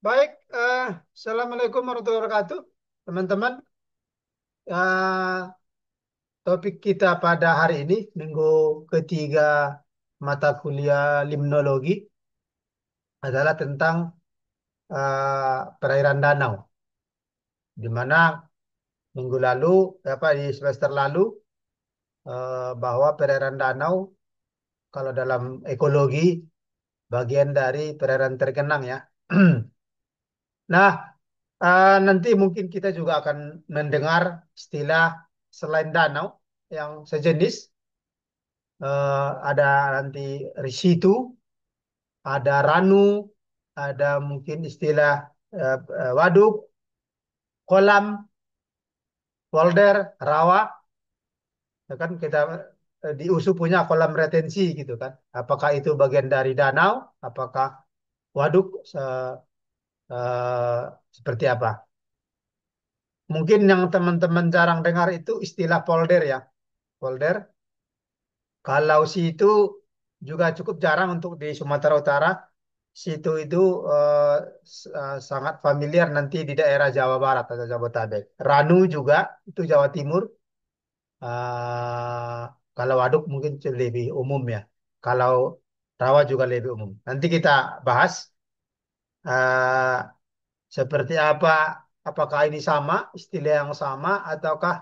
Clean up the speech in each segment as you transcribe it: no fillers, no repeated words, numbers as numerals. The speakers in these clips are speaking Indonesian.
Baik, Assalamualaikum warahmatullahi wabarakatuh, teman-teman. Eh, Topik kita pada hari ini, minggu ketiga mata kuliah limnologi, adalah tentang perairan danau, di mana minggu lalu, di semester lalu, bahwa perairan danau, kalau dalam ekologi, bagian dari perairan tergenang ya. Nah, nanti mungkin kita juga akan mendengar istilah selain danau yang sejenis. Ada nanti resitu, ada ranu, ada mungkin istilah waduk, kolam, polder, rawa. Ya kan kita di USU punya kolam retensi gitu kan. Apakah itu bagian dari danau? Apakah waduk eh, seperti apa? Mungkin yang teman-teman jarang dengar itu istilah polder ya. Polder. Kalau situ juga cukup jarang untuk di Sumatera Utara. Situ itu eh, sangat familiar nanti di daerah Jawa Barat atau Jabodetabek. Ranu juga itu Jawa Timur. Eh, Kalau waduk mungkin lebih umum ya. Kalau rawa juga lebih umum. Nanti kita bahas eh, seperti apa, apakah ini sama, istilah yang sama, ataukah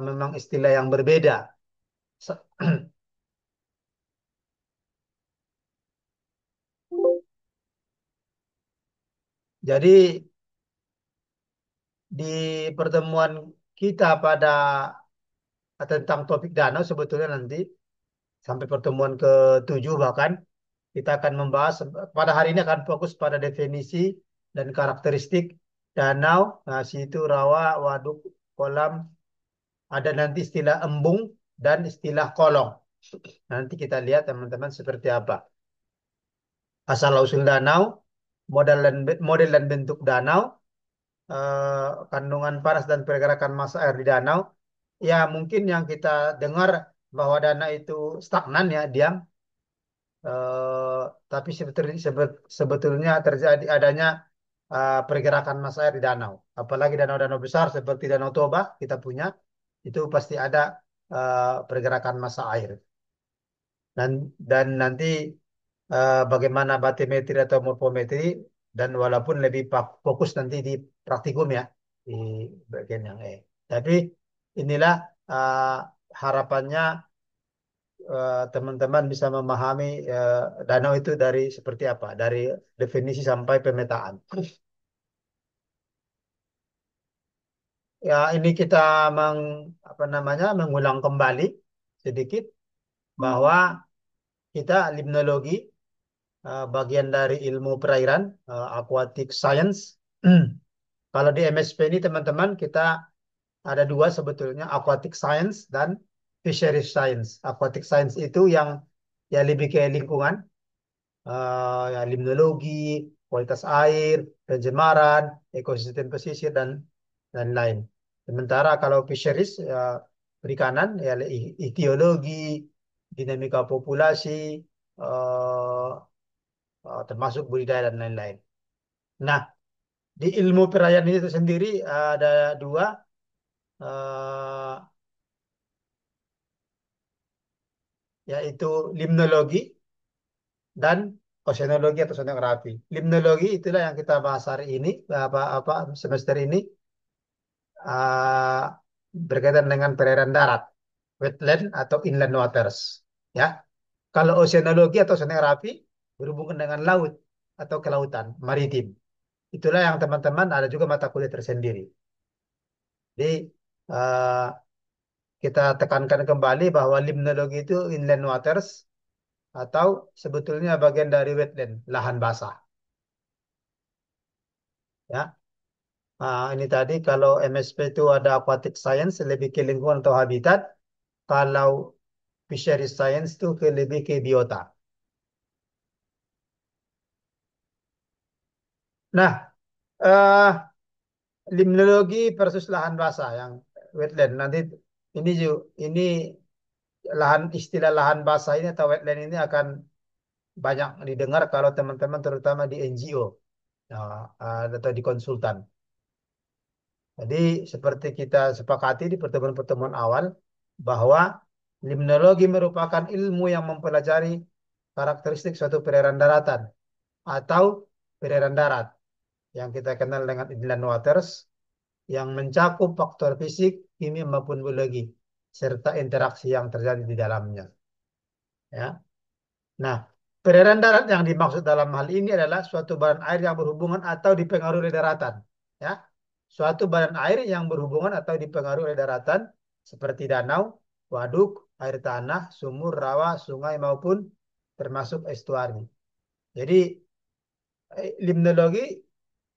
memang istilah yang berbeda. Se- Jadi di pertemuan kita pada tentang topik danau sebetulnya nanti sampai pertemuan ke-7 bahkan kita akan membahas pada hari ini akan fokus pada definisi dan karakteristik danau, nah, situ, rawa, waduk, kolam, ada nanti istilah embung dan istilah kolong. Nanti kita lihat teman-teman seperti apa. Asal-usul danau, model dan bentuk danau, kandungan paras dan pergerakan massa air di danau. Ya, mungkin yang kita dengar bahwa danau itu stagnan ya, diam. Eh, tapi sebetulnya terjadi adanya pergerakan massa air di danau. Apalagi danau-danau besar seperti Danau Toba kita punya, itu pasti ada pergerakan massa air. Dan nanti bagaimana batimetri atau morfometri, dan walaupun lebih fokus nanti di praktikum ya, di bagian yang E. Tapi inilah harapannya teman-teman bisa memahami danau itu dari seperti apa, dari definisi sampai pemetaan. Ya, ini kita apa namanya, mengulang kembali sedikit bahwa kita limnologi, bagian dari ilmu perairan, aquatic science. Kalau di MSP ini teman-teman kita ada dua sebetulnya, aquatic science dan fisheries science. Aquatic science itu yang ya lebih ke lingkungan, ya limnologi, kualitas air, pencemaran, ekosistem pesisir dan lain. Sementara kalau fisheries ya perikanan ya ichtiologi, dinamika populasi, eh, termasuk budidaya dan lain-lain. Nah, di ilmu perayaan itu sendiri ada dua, eh, yaitu limnologi dan oceanologi atau oceanografi. Limnologi itulah yang kita bahas hari ini, apa semester ini, ah, berkaitan dengan perairan darat, wetland atau inland waters. Ya, kalau oceanologi atau oceanografi berhubungan dengan laut atau kelautan, maritim. Itulah yang teman-teman ada juga mata kuliah tersendiri. Jadi ah, kita tekankan kembali bahwa limnologi itu inland waters atau sebetulnya bagian dari wetland, lahan basah. Ya, ini tadi kalau MSP itu ada aquatic science lebih ke lingkungan atau habitat. Kalau fisheries science itu lebih ke biota. Nah, eh, limnologi versus lahan basah yang wetland. Nanti ini istilah lahan basah ini atau wetland ini akan banyak didengar kalau teman-teman terutama di NGO. atau di konsultan. Jadi seperti kita sepakati di pertemuan-pertemuan awal bahwa limnologi merupakan ilmu yang mempelajari karakteristik suatu perairan daratan atau perairan darat yang kita kenal dengan inland waters yang mencakup faktor fisik, kimia maupun biologi serta interaksi yang terjadi di dalamnya. Ya. Nah, perairan darat yang dimaksud dalam hal ini adalah suatu badan air yang berhubungan atau dipengaruhi oleh daratan. Ya, suatu badan air yang berhubungan atau dipengaruhi oleh daratan seperti danau, waduk, air tanah, sumur, rawa, sungai maupun termasuk estuari. Jadi, limnologi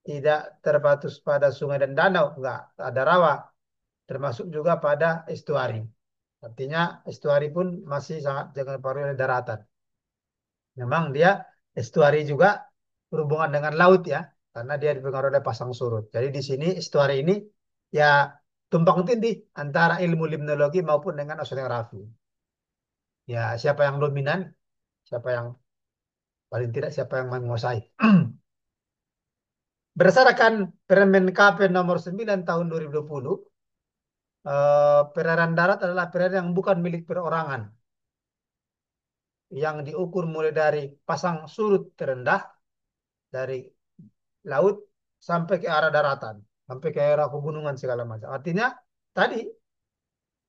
tidak terbatas pada sungai dan danau, enggak, ada rawa, termasuk juga pada estuari. Artinya, estuari pun masih sangat dipengaruhi oleh daratan. Memang dia estuari juga berhubungan dengan laut ya, karena dia dipengaruhi oleh pasang surut. Jadi di sini estuari ini ya tumpang tindih antara ilmu limnologi maupun dengan oceanografi. Ya siapa yang dominan, siapa yang paling tidak siapa yang menguasai. Berdasarkan Permen KP nomor 9 tahun 2020, perairan darat adalah perairan yang bukan milik perorangan, yang diukur mulai dari pasang surut terendah dari laut sampai ke arah daratan, sampai ke arah pegunungan segala macam. Artinya tadi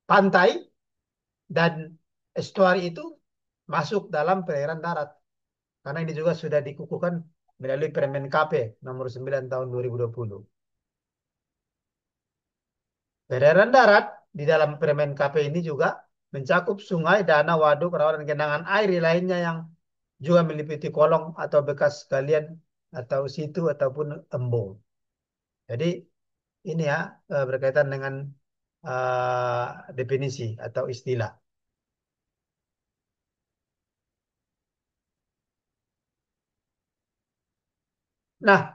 pantai dan estuari itu masuk dalam perairan darat. Karena ini juga sudah dikukuhkan melalui Permen KP nomor 9 tahun 2020. Perairan darat di dalam Permen KP ini juga mencakup sungai, danau, waduk, rawa, dan genangan air lainnya yang juga meliputi kolong atau bekas galian atau situ ataupun embung. Jadi ini ya berkaitan dengan definisi atau istilah. Nah,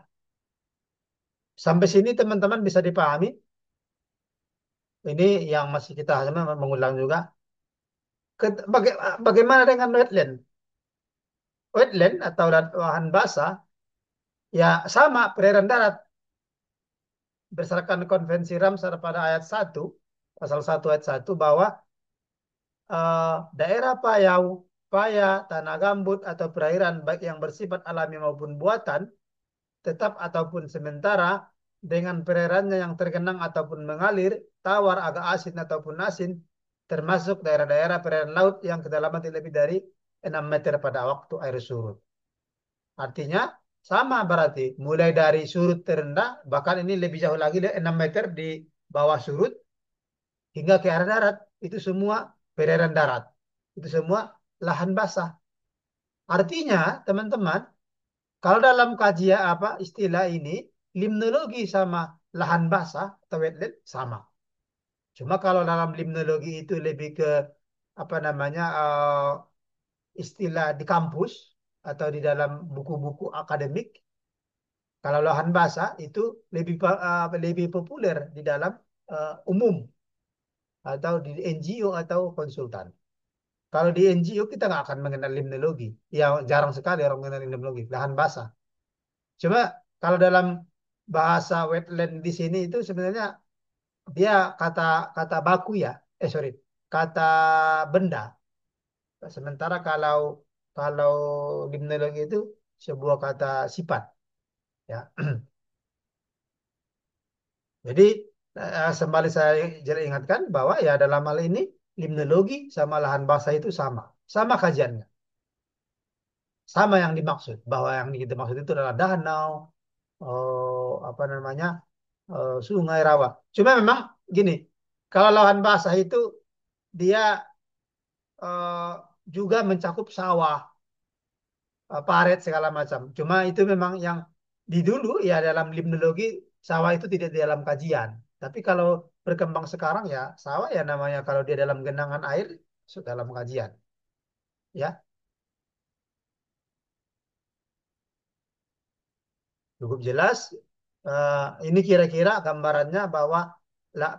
sampai sini teman-teman bisa dipahami. Ini yang masih kita mengulang juga. Bagaimana dengan wetland? Wetland atau lahan basah ya sama perairan darat berdasarkan konvensi Ramsar pada ayat 1, pasal 1 ayat 1 bahwa daerah payau, paya, tanah gambut atau perairan baik yang bersifat alami maupun buatan tetap ataupun sementara dengan perairannya yang tergenang ataupun mengalir, tawar, agak asin ataupun asin, termasuk daerah-daerah perairan laut yang kedalaman tidak lebih dari 6 meter pada waktu air surut. Artinya sama berarti mulai dari surut terendah, bahkan ini lebih jauh lagi 6 meter di bawah surut hingga ke arah darat. Itu semua perairan darat. Itu semua lahan basah. Artinya teman-teman, kalau dalam kajian apa istilah ini, limnologi sama lahan basah atau wetland sama. Cuma kalau dalam limnologi itu lebih ke apa namanya istilah di kampus atau di dalam buku-buku akademik, kalau lahan basah itu lebih populer di dalam umum atau di NGO atau konsultan. Kalau di NGO kita nggak akan mengenal limnologi. Ya jarang sekali orang mengenal limnologi, lahan basah. Cuma kalau dalam bahasa wetland di sini itu sebenarnya dia kata kata baku ya. Sorry, kata benda. Sementara kalau kalau limnologi itu sebuah kata sifat ya. Jadi kembali saya ingatkan bahwa ya dalam hal ini limnologi sama lahan basah itu sama. Sama kajiannya. Sama yang dimaksud. Bahwa yang kita maksud itu adalah danau, apa namanya, sungai, rawa. Cuma memang gini, kalau lahan basah itu dia eh, juga mencakup sawah, paret segala macam. Cuma itu memang yang di dulu ya dalam limnologi sawah itu tidak di dalam kajian. Tapi kalau berkembang sekarang ya sawah ya namanya kalau dia dalam genangan air masuk dalam kajian. Ya, cukup jelas. Ini kira-kira gambarannya bahwa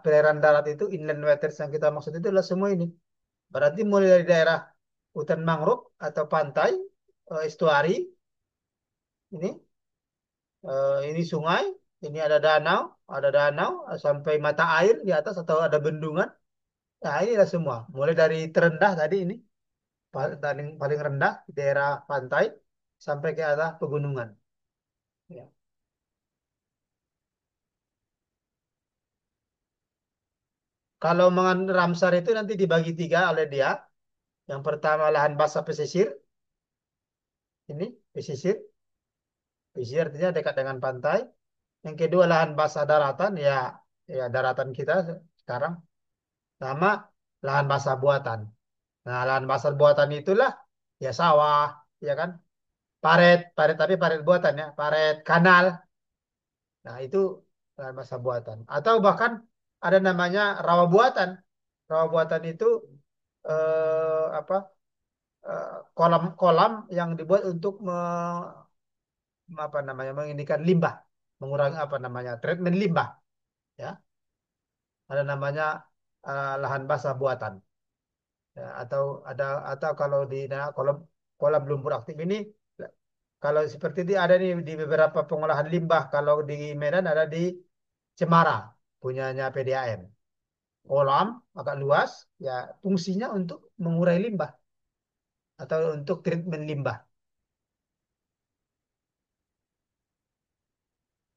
perairan darat itu inland waters yang kita maksud itu adalah semua ini. Berarti mulai dari daerah hutan mangrove atau pantai, estuari ini ini sungai, ini ada danau sampai mata air di atas atau ada bendungan. Nah, inilah semua. Mulai dari terendah tadi ini, paling paling rendah di daerah pantai sampai ke arah pegunungan. Ya. Kalau Ramsar itu nanti dibagi tiga oleh dia. Yang pertama lahan basah pesisir, ini pesisir, pesisir artinya dekat dengan pantai. Yang kedua lahan basah daratan, ya, ya daratan kita sekarang, sama lahan basah buatan. Nah, lahan basah buatan itulah ya sawah, ya kan, paret, paret tapi paret buatan ya, paret, kanal. Nah, itu lahan basah buatan. Atau bahkan ada namanya rawa buatan. Rawa buatan itu apa? Kolam-kolam yang dibuat untuk apa namanya mengindikan limbah, mengurangi apa namanya treatment limbah, ya. Ada namanya lahan basah buatan. Ya, atau kalau di kolam kolam lumpur aktif ini, kalau seperti ini ada nih di beberapa pengolahan limbah. Kalau di Medan ada di Cemara, punyanya PDAM. Kolam agak luas, ya fungsinya untuk mengurai limbah atau untuk treatment limbah.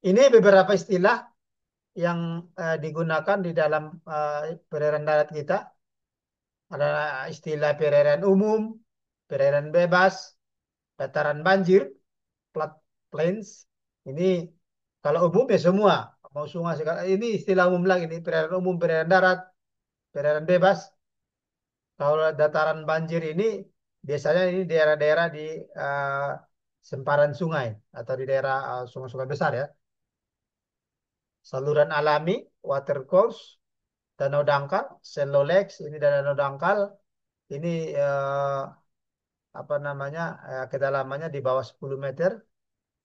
Ini beberapa istilah yang digunakan di dalam perairan darat kita. Ada istilah perairan umum, perairan bebas, dataran banjir, flat plains. Ini kalau umum ya semua, mau sungai segala. Ini istilah umum lagi nih, perairan umum, perairan darat, perairan bebas. Kalau dataran banjir ini biasanya ini daerah-daerah di eh, semparan sungai atau di daerah sungai-sungai besar ya. Saluran alami, watercourse, danau dangkal, shallow lakes, ini danau dangkal, ini apa namanya kedalamannya di bawah 10 meter.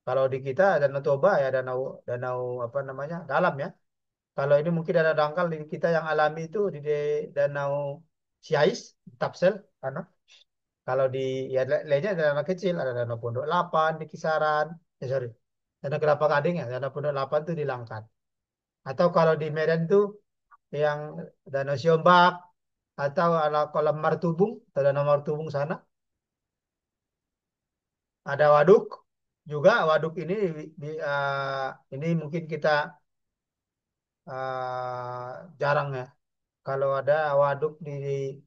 Kalau di kita Danau Toba ya danau danau apa namanya dalam ya. Kalau ini mungkin danau dangkal di kita yang alami itu Danau Siais, Tapsel, karena kalau di ya lainnya ada danau kecil, ada Danau Pondok Lapan di kisaran, sorry, Danau Kelapa Gading ya, Danau Pondok Lapan itu di Langkat. Atau kalau di Medan tuh yang Danau Siombak atau ala kolam Martubung, atau Danau Martubung sana. Ada waduk juga. Waduk ini ini mungkin kita jarang ya. Kalau ada waduk di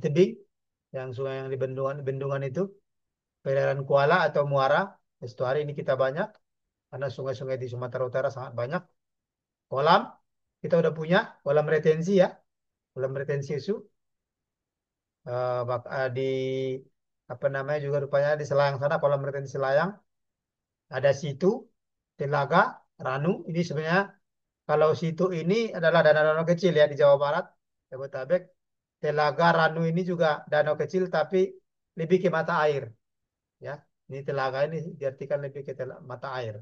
tebing yang sungai yang di bendungan itu, perairan Kuala atau Muara estuari ini kita banyak karena sungai-sungai di Sumatera Utara sangat banyak. Kolam kita udah punya kolam retensi ya, kolam retensi itu di apa namanya juga rupanya di Selayang sana kolam retensi Selayang. Ada situ, telaga, ranu. Ini sebenarnya kalau situ ini adalah danau-danau kecil ya di Jawa Barat, Jabodetabek. Telaga Ranu ini juga danau kecil tapi lebih ke mata air, ya. Ini telaga ini diartikan lebih ke mata air.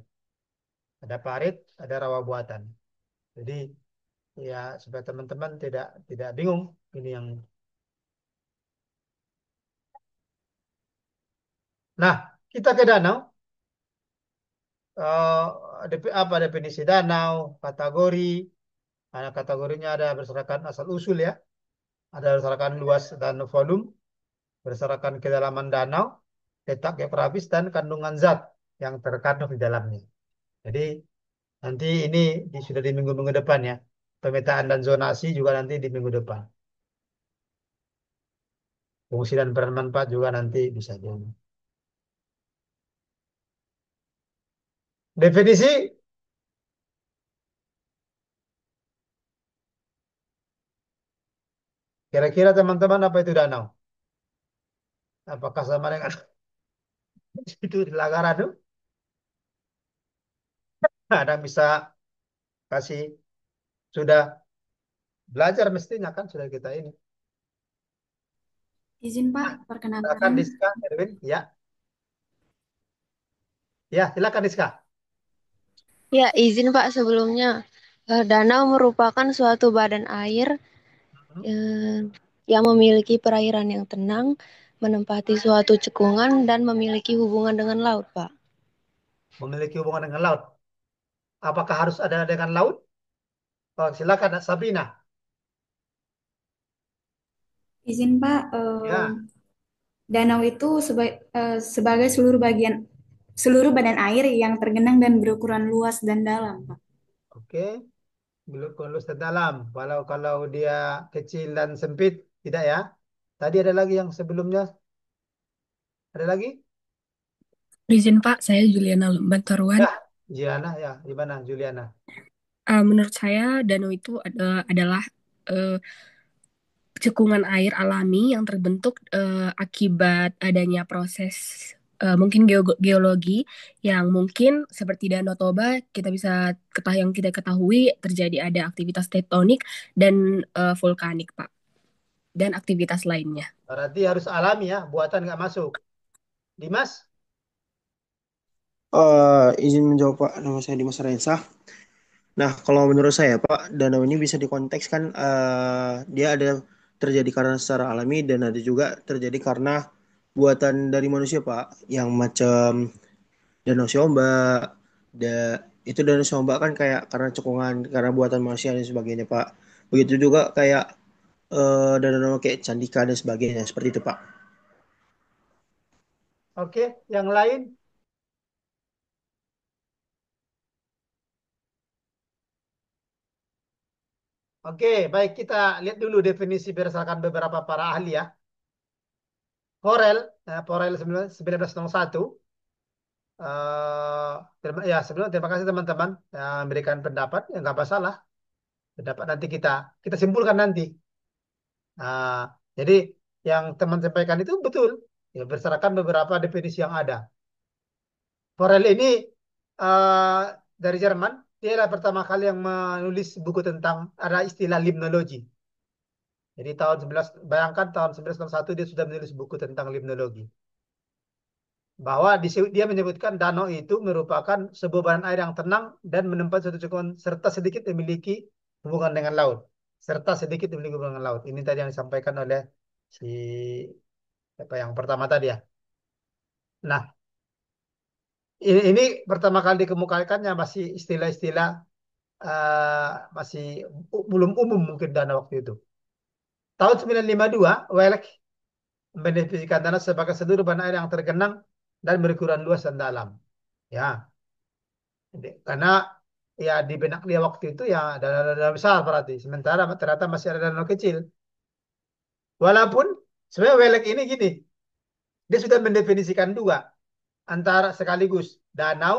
Ada parit, ada rawa buatan. Jadi ya supaya teman-teman tidak tidak bingung ini yang. Nah, kita ke danau. Apa definisi danau, kategori. Nah, kategorinya ada berdasarkan asal usul ya. Ada berdasarkan luas dan volume, berdasarkan kedalaman danau, letak geografis, dan kandungan zat yang terkandung di dalamnya. Jadi nanti ini sudah di minggu-minggu depan ya. Pemetaan dan zonasi juga nanti di minggu depan. Fungsi dan peran manfaat juga nanti bisa di. Definisi kira-kira teman-teman apa itu danau? Apakah sama dengan itu di Lagara tuh? Ada yang bisa kasih sudah belajar mestinya kan sudah kita ini. Izin Pak, Silakan perkenalkan. Diska, Erwin. Ya, ya silakan Diska. Ya, izin Pak sebelumnya. Danau merupakan suatu badan air Hmm. eh, yang memiliki perairan yang tenang, menempati suatu cekungan, dan memiliki hubungan dengan laut, Pak. Memiliki hubungan dengan laut. Apakah harus ada dengan laut? Oh, silakan Sabrina. Izin Pak, Ya, danau itu sebagai seluruh badan air yang tergenang dan berukuran luas dan dalam, Pak. oke. Belum lulus dan dalam. Kalau kalau dia kecil dan sempit, tidak ya. Tadi ada lagi yang sebelumnya. Ada lagi? Izin Pak, saya Juliana Lembantaruan. Ya, Jiana ya. Gimana Juliana? Menurut saya danau itu adalah eh, cekungan air alami yang terbentuk akibat adanya proses mungkin geologi yang mungkin seperti Danau Toba kita bisa yang kita ketahui terjadi ada aktivitas tektonik dan vulkanik Pak dan aktivitas lainnya. Berarti harus alami ya, buatan nggak masuk. Dimas? Izin menjawab Pak, nama saya Dimas Rensa. Nah, kalau menurut saya Pak, danau ini bisa dikontekskan dia ada terjadi karena secara alami dan ada juga terjadi karena buatan dari manusia Pak, yang macam Danau Syomba, da, itu Danau Syomba kan kayak karena cekungan, karena buatan manusia dan sebagainya Pak. Begitu juga kayak danau kayak Candika dan sebagainya, seperti itu Pak. Oke, yang lain? Oke, baik kita lihat dulu definisi berdasarkan beberapa para ahli ya. Forel, Forel 1901. Ya, sebelumnya terima kasih teman-teman yang memberikan pendapat. Ya, nggak masalah. Pendapat nanti kita kita simpulkan nanti. Nah, jadi yang teman sampaikan itu betul. Ya, berdasarkan beberapa definisi yang ada. Forel ini eh, dari Jerman. Dia adalah pertama kali yang menulis buku tentang ada istilah limnologi. Jadi tahun 11, bayangkan tahun 1961 dia sudah menulis buku tentang limnologi. Bahwa dia menyebutkan danau itu merupakan sebuah badan air yang tenang dan menempat suatu cekungan serta sedikit memiliki hubungan dengan laut. Serta sedikit memiliki hubungan dengan laut. Ini tadi yang disampaikan oleh si apa yang pertama tadi ya. Nah, ini pertama kali dikemukakannya masih istilah-istilah eh, masih belum umum mungkin dana waktu itu. Tahun 1952, Welek mendefinisikan danau sebagai seluruh badan air yang tergenang dan berukuran luas dan dalam. Ya, karena ya di benak dia waktu itu ya danau besar berarti. Sementara ternyata masih ada danau kecil. Walaupun sebenarnya Welek ini gini, dia sudah mendefinisikan dua antara sekaligus danau,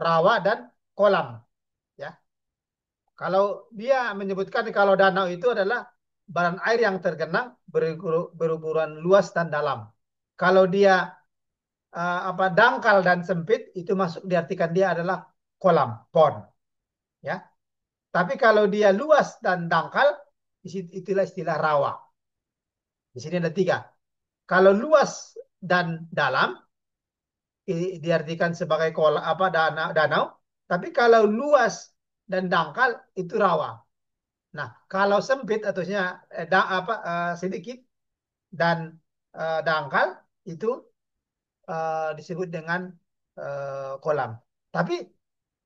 rawa dan kolam. Ya, kalau dia menyebutkan kalau danau itu adalah badan air yang tergenang berukuran luas dan dalam. Kalau dia apa dangkal dan sempit itu masuk diartikan dia adalah kolam, pond, ya. Tapi kalau dia luas dan dangkal, itulah istilah rawa. Di sini ada tiga. Kalau luas dan dalam diartikan sebagai apa danau. Tapi kalau luas dan dangkal itu rawa. Nah, kalau sempit ataunya sedikit dan dangkal itu disebut dengan kolam. Tapi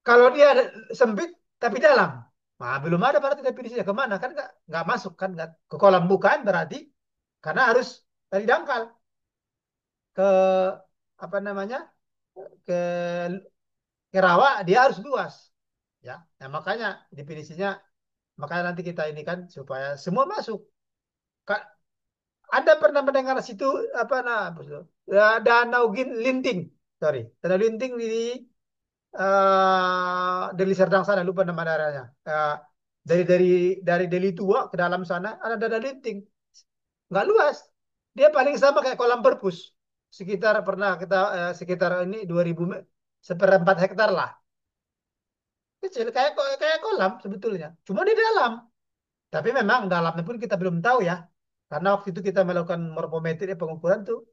kalau dia sempit tapi dalam, nah belum ada berarti definisinya kemana kan nggak masuk kan nggak ke kolam bukan berarti karena harus dari dangkal ke apa namanya ke ke rawa dia harus luas ya. Nah, makanya definisinya makanya nanti kita ini kan supaya semua masuk. Kak, Anda pernah mendengar situ apa nah Danau Linting, sorry, Danau Linting di Deli Serdang sana lupa nama daerahnya. Dari dari dari Deli Tua ke dalam sana ada Danau Linting, nggak luas. Dia paling sama kayak kolam perpus. Sekitar pernah kita sekitar ini 2000 seperempat hektar lah. Kecil kayak kayak kolam sebetulnya. Cuma di dalam. Tapi memang dalamnya pun kita belum tahu ya. Karena waktu itu kita melakukan morfometri pengukuran tuh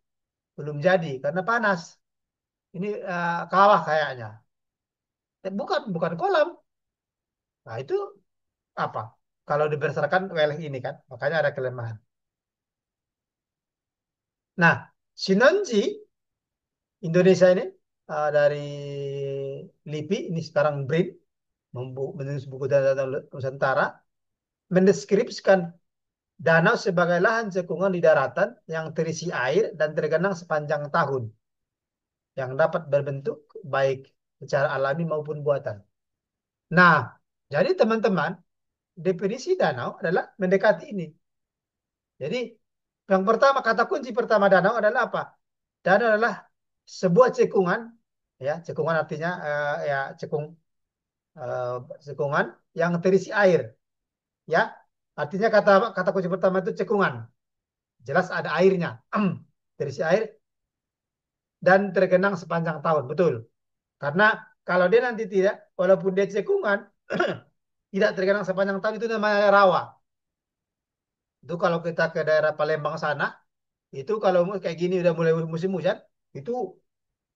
belum jadi karena panas. Ini kawah kayaknya. Bukan kolam. Nah, itu apa? Kalau berdasarkan weleh ini kan, makanya ada kelemahan. Nah, Sinonji Indonesia ini dari LIPI ini sekarang BRIN. menulis buku Danau Nusantara, mendeskripsikan danau sebagai lahan cekungan di daratan yang terisi air dan tergenang sepanjang tahun, yang dapat berbentuk baik secara alami maupun buatan. Nah, jadi teman-teman, definisi danau adalah mendekati ini. Jadi, yang pertama, kata kunci pertama danau adalah apa? Danau adalah sebuah cekungan, ya, cekungan artinya ya eh, cekungan yang terisi air, ya. Artinya kata kata kunci pertama itu cekungan. Jelas ada airnya, terisi air dan tergenang sepanjang tahun, betul. Karena kalau dia nanti tidak, walaupun dia cekungan, tidak tergenang sepanjang tahun itu namanya rawa. Itu kalau kita ke daerah Palembang sana, itu kalau kayak gini udah mulai musim hujan, itu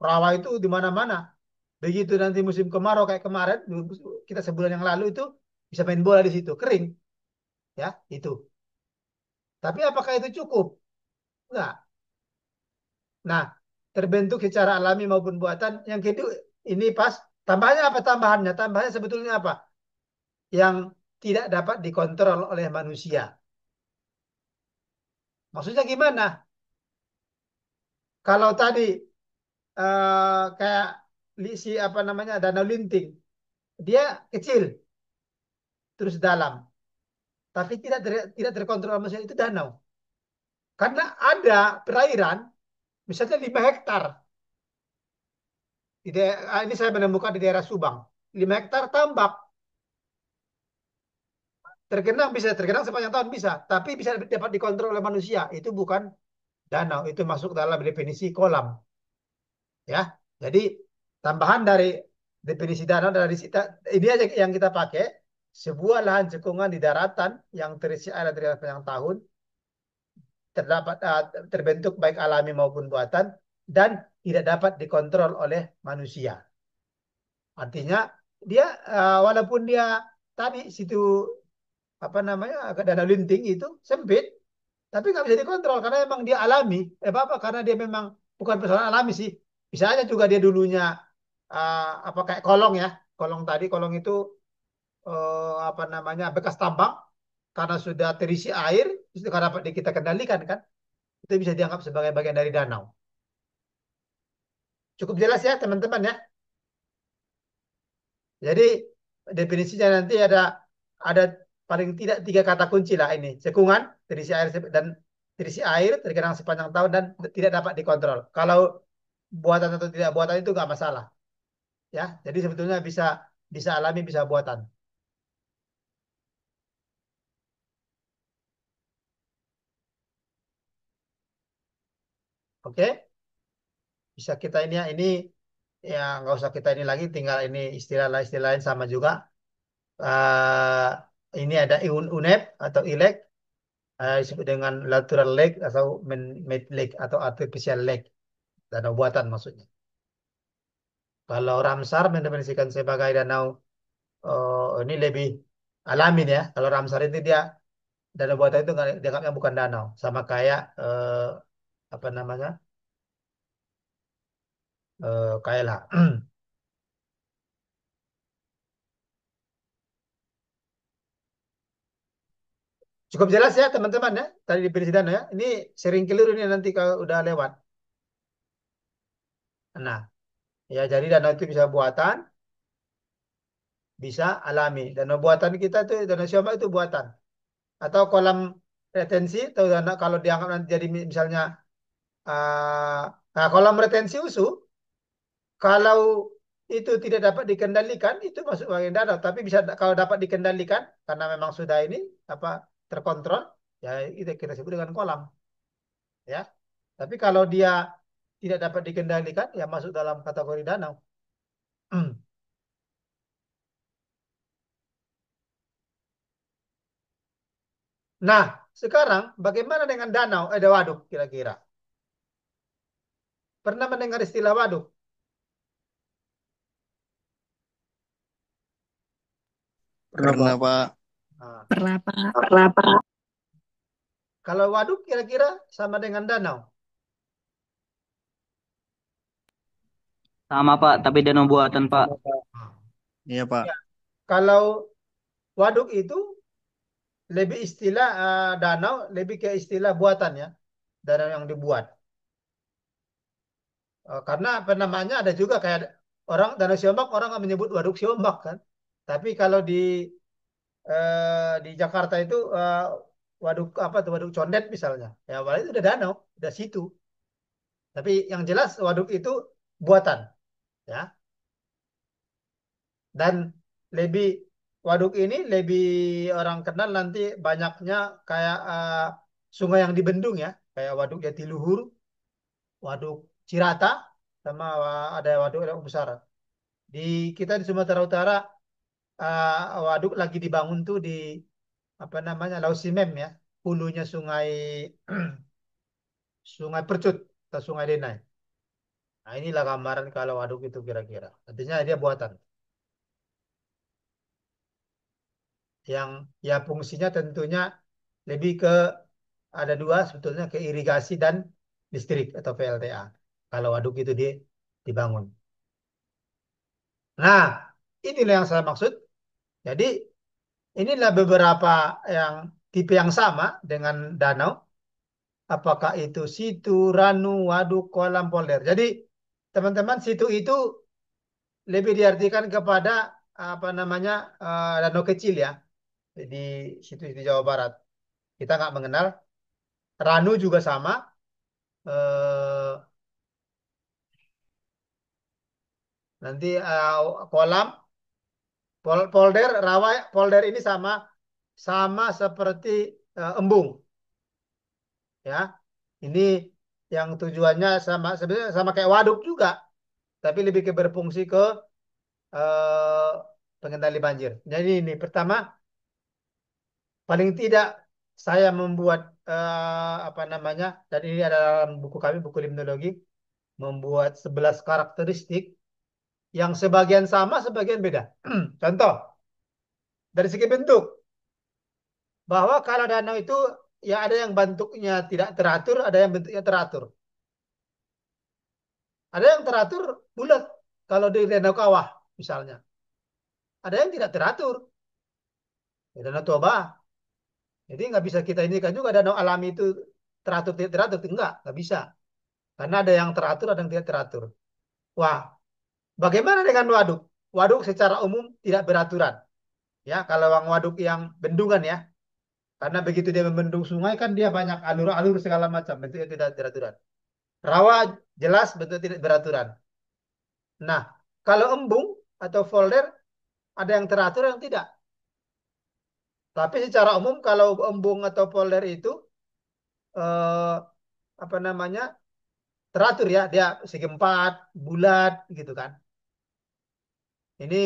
rawa itu di mana-mana. Begitu nanti musim kemarau kayak kemarin, kita sebulan yang lalu itu bisa main bola di situ, kering, ya itu. Tapi apakah itu cukup? Enggak. Nah, terbentuk secara alami maupun buatan. Yang kedua, ini pas. Tambahnya apa tambahannya? Tambahannya sebetulnya apa? Yang tidak dapat dikontrol oleh manusia. Maksudnya gimana? Kalau tadi kayak si apa namanya Danau Linting, dia kecil terus dalam, tapi tidak terkontrol manusia itu danau. Karena ada perairan, misalnya 5 hektar. Ini saya menemukan di daerah Subang. 5 hektar tambak. Tergenang bisa, tergenang sepanjang tahun bisa. Tapi bisa dapat dikontrol oleh manusia. Itu bukan danau. Itu masuk dalam definisi kolam. Ya, jadi tambahan dari definisi danau dari ini aja yang kita pakai. Sebuah lahan cekungan di daratan yang terisi air dari sepanjang tahun terdapat terbentuk baik alami maupun buatan dan tidak dapat dikontrol oleh manusia. Artinya dia walaupun dia tadi situ apa namanya agak danau linting itu sempit, tapi nggak bisa dikontrol karena memang dia alami. Apa karena dia memang bukan persoalan alami sih. Bisa aja juga dia dulunya apa kayak kolong ya, kolong tadi kolong itu apa namanya bekas tambang karena sudah terisi air, itu kan dapat kita kendalikan kan, itu bisa dianggap sebagai bagian dari danau. Cukup jelas ya teman-teman ya. Jadi definisinya nanti ada paling tidak 3 kata kunci lah ini. Cekungan, terisi air, tergenang sepanjang tahun dan tidak dapat dikontrol. Kalau buatan atau tidak buatan itu nggak masalah. Ya, jadi sebetulnya bisa bisa alami, bisa buatan. Oke, bisa kita ini ya ini ya nggak usah kita ini lagi, tinggal ini istilah-istilah lain sama juga. Ini ada UNEP atau ILEK disebut dengan natural lake atau man-made lake atau artificial lake, danau buatan maksudnya. Kalau Ramsar mendefinisikan sebagai danau ini lebih alamin ya. Kalau Ramsar itu dia danau buatan itu dianggapnya bukan danau, sama kayak apa namanya kayak lah. Cukup jelas ya teman-teman ya tadi definisi danau ya. Ini sering keliru ini nanti kalau udah lewat. Nah, ya jadi danau itu bisa buatan, bisa alami. Danau buatan kita itu danau Siombak itu buatan. Atau kolam retensi atau kalau dianggap nanti jadi misalnya nah kolam retensi USU kalau itu tidak dapat dikendalikan itu masuk bagian danau tapi bisa kalau dapat dikendalikan karena memang sudah ini apa terkontrol ya itu kita sebut dengan kolam ya tapi kalau dia tidak dapat dikendalikan ya masuk dalam kategori danau. Nah sekarang bagaimana dengan danau waduk kira-kira pernah mendengar istilah waduk? Pernah Pernah, Pak. Pak. Nah, Pernah, Pak. kalau waduk kira-kira sama dengan danau. Sama Pak, tapi danau buatan Pak. Nah, Iya, Pak. ya. Kalau waduk itu lebih istilah danau, lebih ke istilah buatan ya, danau yang dibuat. Karena penamaannya ada juga kayak orang Danau Siombak orang nggak menyebut Waduk Siombak kan. Tapi kalau di Jakarta itu waduk apa tuh waduk Condet misalnya. Ya awalnya itu udah danau, udah situ. Tapi yang jelas waduk itu buatan ya. Dan lebih waduk ini lebih orang kenal nanti banyaknya kayak sungai yang dibendung ya, kayak Waduk Jatiluhur, Waduk Cirata, sama ada waduk yang besar. Di kita di Sumatera Utara waduk lagi dibangun tuh di apa namanya Laut Simem ya, hulunya Sungai Sungai Percut atau Sungai Denai. Nah inilah gambaran kalau waduk itu kira-kira. Artinya dia buatan yang ya fungsinya tentunya lebih ke ada dua sebetulnya ke irigasi dan listrik atau PLTA. Kalau waduk itu dibangun. Nah inilah yang saya maksud. Jadi inilah beberapa yang tipe yang sama dengan danau. Apakah itu situ, ranu, waduk, kolam, polder. Jadi teman-teman situ itu lebih diartikan kepada apa namanya danau kecil ya di situ di Jawa Barat. Kita nggak mengenal. Ranu juga sama. eh, Nanti kolam, polder, rawa, polder ini sama sama seperti embung ya. Ini yang tujuannya sama sebenarnya sama kayak waduk juga, tapi lebih ke berfungsi ke eh, pengendali banjir. Jadi ini pertama, paling tidak saya membuat apa namanya, dan ini ada dalam buku kami, buku limnologi, membuat 11 karakteristik yang sebagian sama, sebagian beda. Contoh, dari segi bentuk, bahwa kalau danau itu ya ada yang bentuknya tidak teratur, ada yang bentuknya teratur. Ada yang teratur bulat, kalau di Danau Kawah misalnya. Ada yang tidak teratur, di Danau Toba. Jadi nggak bisa kita ini kan juga danau alami itu teratur tidak teratur, nggak bisa. Karena ada yang teratur, ada yang tidak teratur. Wah, bagaimana dengan waduk? Waduk secara umum tidak beraturan. Ya, kalau waduk yang bendungan ya, karena begitu dia membendung sungai kan dia banyak alur-alur segala macam, bentuknya tidak beraturan. Rawa jelas bentuk tidak beraturan. Nah, kalau embung atau folder ada yang teratur, yang tidak. Tapi secara umum kalau embung atau folder itu eh, apa namanya teratur ya, dia segi empat, bulat gitu kan. Ini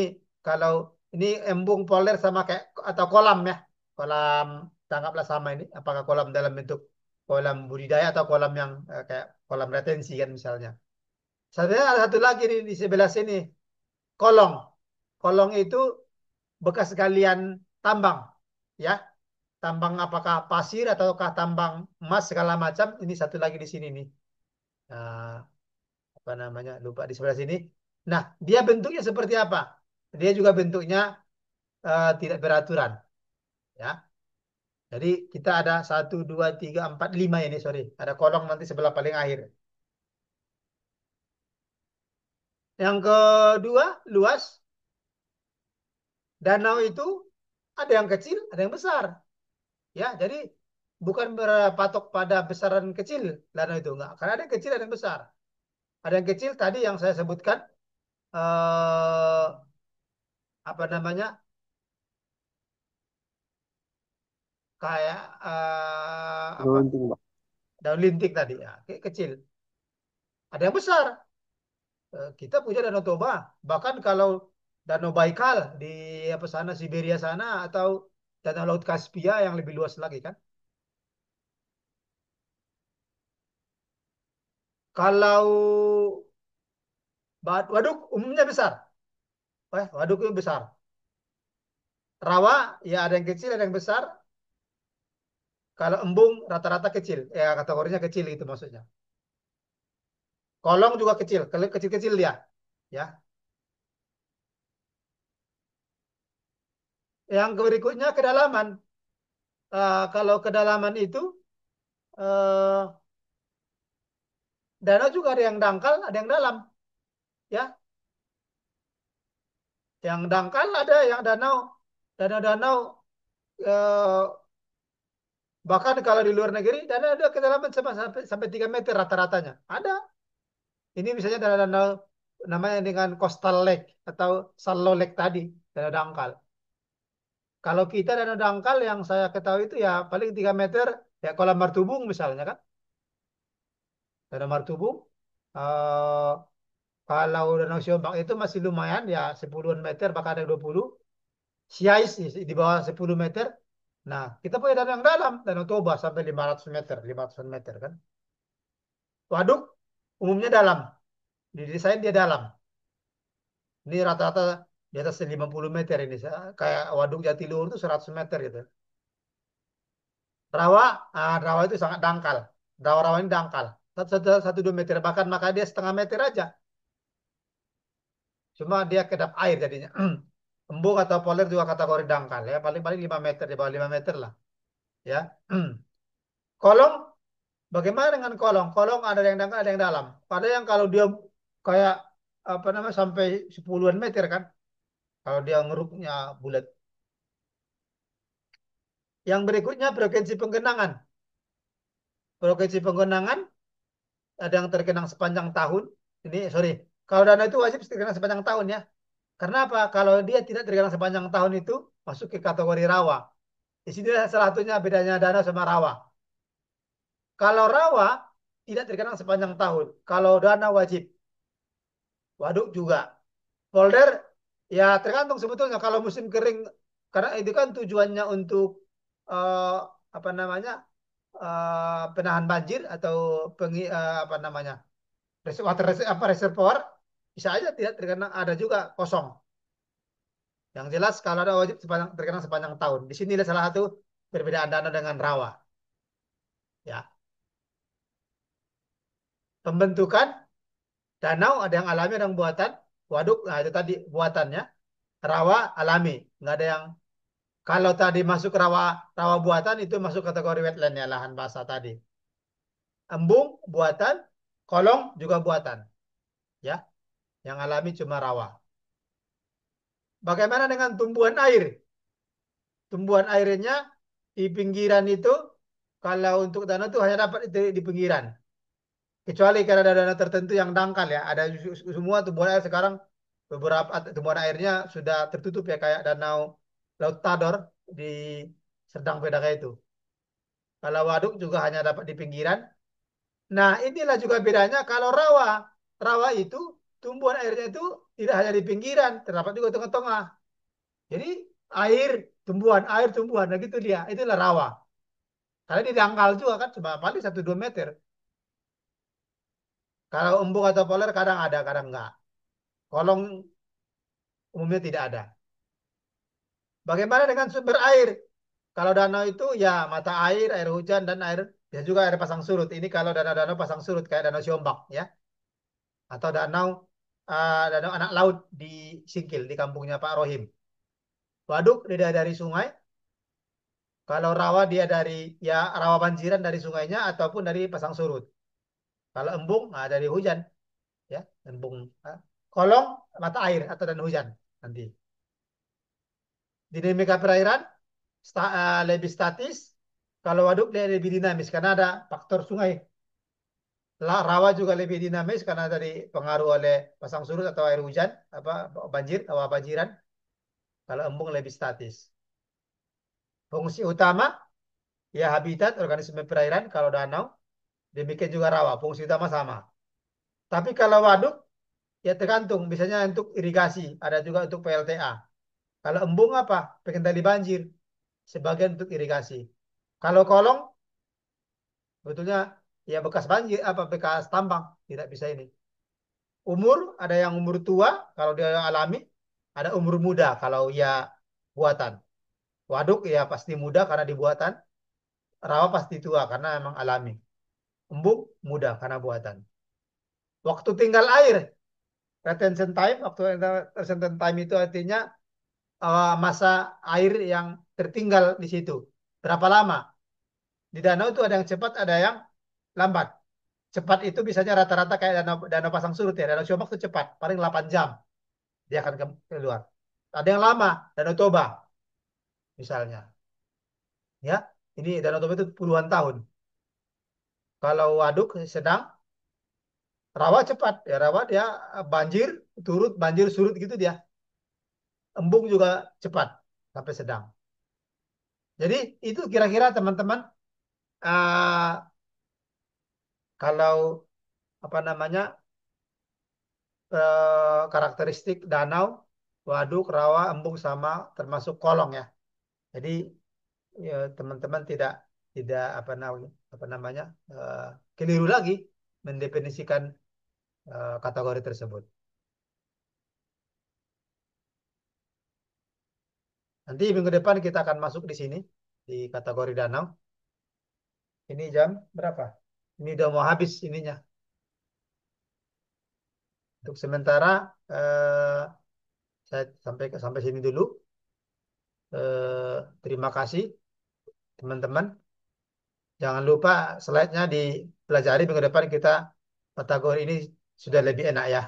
kalau ini embung polder sama kayak atau kolam ya. Kolam tangkaplah sama ini. Apakah kolam dalam bentuk kolam budidaya atau kolam yang kayak kolam retensi kan misalnya. Sebenarnya ada satu lagi di sebelah sini. Kolong. Kolong itu bekas galian tambang. Ya. Tambang apakah pasir ataukah tambang emas segala macam. Ini satu lagi di sini nih. Nah, apa namanya? Lupa di sebelah sini. Nah, dia bentuknya seperti apa? Dia juga bentuknya tidak beraturan, ya. Jadi kita ada satu, dua, tiga, empat, lima ini, sorry. Ada kolong nanti sebelah paling akhir. Yang kedua, luas. Danau itu ada yang kecil, ada yang besar. Ya, jadi bukan berpatok pada besaran kecil danau itu enggak. Karena ada yang kecil, ada yang besar. Ada yang kecil tadi yang saya sebutkan eh, apa namanya? Kayak apa? Beruntung, Pak. Daun linting tadi ya, kecil. Ada yang besar. Kita punya Danau Toba. Bahkan kalau Danau Baikal di apa sana Siberia sana atau Danau Laut Kaspia yang lebih luas lagi kan. Kalau waduk umumnya besar. Waduk itu besar. Rawa ya ada yang kecil, ada yang besar. Kalau embung rata-rata kecil. Ya kategorinya kecil itu maksudnya. Kolong juga kecil, kecil-kecil dia. Ya. Yang berikutnya kedalaman. Kalau kedalaman itu eh, danau juga ada yang dangkal, ada yang dalam, ya. Yang dangkal ada yang danau-danau eh, bahkan kalau di luar negeri danau ada kedalaman sampai 3 meter rata-ratanya. Ada. Ini misalnya danau-danau namanya dengan coastal lake atau shallow lake tadi, danau dangkal. Kalau kita danau dangkal yang saya ketahui itu ya paling 3 meter, ya kolam Martubung misalnya kan. Danau Martubung. eh, Kalau Danau Siombak itu masih lumayan ya 10-an meter bahkan ada 20. Siais di bawah 10 meter. Nah, kita punya danau yang dalam, Danau Toba sampai 500 meter, 500 meter kan. Waduk umumnya dalam, didesain dia dalam. Ini rata-rata di atas 50 meter ini. Kayak Waduk Jatiluhur itu 100 meter gitu. Rawa itu sangat dangkal. Rawa-rawa ini dangkal. Satu, 2 meter, bahkan maka dia setengah meter aja. Cuma dia kedap air jadinya. Embung atau poler juga kategori dangkal ya. Paling-paling 5 meter, di bawah 5 meter lah. Ya. Kolong, bagaimana dengan kolong? Kolong ada yang dangkal, ada yang dalam. Ada yang kalau dia kayak apa namanya sampai 10-an meter kan. Kalau dia ngeruknya bulat. Yang berikutnya frekuensi penggenangan. Frekuensi penggenangan ada yang tergenang sepanjang tahun. Ini sorry, kalau dana itu wajib tergenang sepanjang tahun ya. Karena apa? Kalau dia tidak tergenang sepanjang tahun itu masuk ke kategori rawa. Di sini salah satunya bedanya dana sama rawa. Kalau rawa tidak tergenang sepanjang tahun. Kalau dana wajib. Waduk juga. Polder ya tergantung sebetulnya kalau musim kering karena itu kan tujuannya untuk eh, apa namanya penahan banjir atau apa namanya reservoir bisa aja tidak terkena ada juga kosong. Yang jelas kalau ada wajib terkena sepanjang tahun. Di sini salah satu perbedaan danau dengan rawa. Ya, pembentukan danau ada yang alami ada yang buatan. Waduk, nah itu tadi buatannya. Rawa alami, nggak ada yang kalau tadi masuk rawa rawa buatan itu masuk kategori wetland ya lahan basah tadi. Embung buatan, kolong juga buatan, ya. Yang alami cuma rawa. Bagaimana dengan tumbuhan air? Tumbuhan airnya di pinggiran itu kalau untuk danau itu hanya dapat di pinggiran. Kecuali karena ada danau tertentu yang dangkal ya. Ada semua tumbuhan air sekarang beberapa tumbuhan airnya sudah tertutup ya kayak danau Laut Tador di Serdang Bedakai itu. Kalau waduk juga hanya dapat di pinggiran. Nah, inilah juga bedanya kalau rawa. Rawa itu tumbuhan airnya itu tidak hanya di pinggiran, terdapat juga tengah-tengah. Jadi air tumbuhan, nah gitu dia. Itulah rawa. Karena di dangkal juga kan cuma paling 1-2 meter. Kalau embung atau poler kadang ada, kadang enggak. Kolong umumnya tidak ada. Bagaimana dengan sumber air? Kalau danau itu ya mata air, air hujan, dan air bisa juga air pasang surut. Ini kalau danau-danau pasang surut kayak danau Siombak ya. Atau danau anak laut di Singkil, di kampungnya Pak Rohim. Waduk dia dari sungai. Kalau rawa dia dari ya rawa banjiran dari sungainya ataupun dari pasang surut. Kalau embung dari hujan. Ya, embung. Ah, kolong mata air atau dan hujan nanti. Dinamika perairan lebih statis, kalau waduk dia lebih dinamis karena ada faktor sungai. Rawa juga lebih dinamis karena dari pengaruh oleh pasang surut atau air hujan, apa banjir, awal banjiran. Kalau embung lebih statis. Fungsi utama ya habitat organisme perairan kalau danau, demikian juga rawa. Fungsi utama sama. Tapi kalau waduk ya tergantung, misalnya untuk irigasi, ada juga untuk PLTA. Kalau embung apa? Pengendali banjir, sebagian untuk irigasi. Kalau kolong, betulnya ya bekas banjir, apa bekas tambang, tidak bisa ini. Umur, ada yang umur tua, kalau dia alami, ada umur muda, kalau ya buatan. Waduk ya pasti muda karena dibuatan, rawa pasti tua karena emang alami. Embung muda karena buatan. Waktu tinggal air, retention time, waktu retention time itu artinya masa air yang tertinggal di situ. Berapa lama? Di danau itu ada yang cepat, ada yang lambat. Cepat itu biasanya rata-rata kayak danau, danau pasang surut ya. Danau Siomak itu cepat, paling 8 jam dia akan keluar. Ada yang lama, Danau Toba misalnya. Ya, ini Danau Toba itu puluhan tahun. Kalau waduk sedang, rawa cepat. Ya rawa dia banjir, turut, banjir surut gitu dia. Embung juga cepat sampai sedang. Jadi itu kira-kira teman-teman eh, kalau apa namanya karakteristik danau, waduk, rawa, embung sama termasuk kolong ya. Jadi ya, teman-teman tidak tidak apa namanya eh, keliru lagi mendefinisikan kategori tersebut. Nanti minggu depan kita akan masuk di sini di kategori danau. Ini jam berapa? Ini udah mau habis ininya. Untuk sementara saya sampai sampai sini dulu. Terima kasih teman-teman. Jangan lupa slide-nya dipelajari minggu depan kita kategori ini sudah lebih enak ya.